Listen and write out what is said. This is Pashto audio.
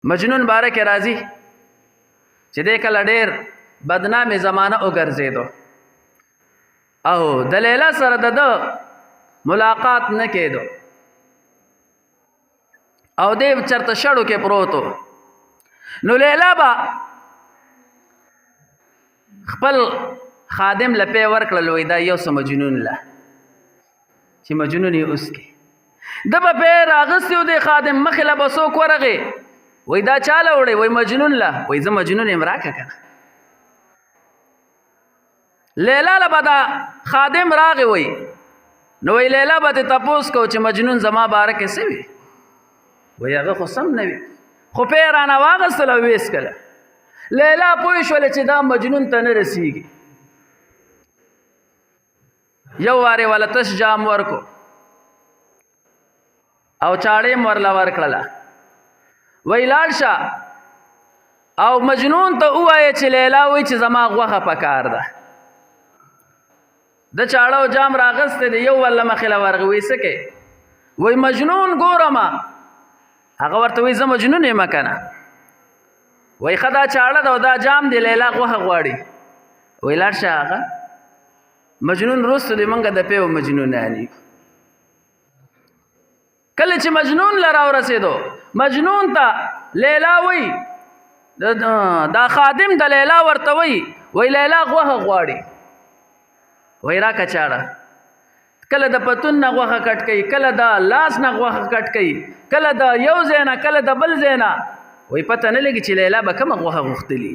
مجنون باره کې راځي چې دې کله ډېر بدنامې زمانه وګرځېدو او د لیلا سره د ملاقات نه کېدو او دې چرته شړو کې پروتو نو لیلا به خپل خادم لپې ورکړل وای دا یو څه مجنون له چې مجنون یې اوس کې د به پې راغستې و دې خادم مخې له به څوک ورغې وای دا چاله وړی وای مجنون له وای زه مجنون یم راکه که نه لیلا له به دا خادم راغی وای نو وای لیلا به تې تپوس کو چې مجنون زما باره کې څه وي وای هغه خو سم نه وي خو پې یې رانه واغستل او ویې څکله لیلا پوه شوله چې دا مجنون ته نه رسیږي یو وارې والا تش جام ورکو او چاړې م ورله ورکړله وی لاړ شه او مجنون ته ووایه چې لیلا وایي چې زما غوښه پکار ده د چاړه او جام راغستی دی یو والله مخې له ورغی وایي څه کوې وایي مجنون ګورمه هغه ورته وایي زه مجنون یم که نه وایي ښه دا چاړه ده او دا جام دی لیلا غوښه غواړي وایي لاړ شه هغه مجنون وروسته دی موږ د پیو مجنونان یو کله چې مجنون له راورسېدو مجنون ته لیلا وایي دا خادم د لیلا ورته وایي لیلا غوښه غواړي وایي راکه چاړه کله د پتون نه غوښه کټ کوي کله د لاس نه غوښه کټ کوي کله د یو ځای نه کله د بل ځای نه وایي پته نه لګي چې لیلا به کومه غوښه غوښتلي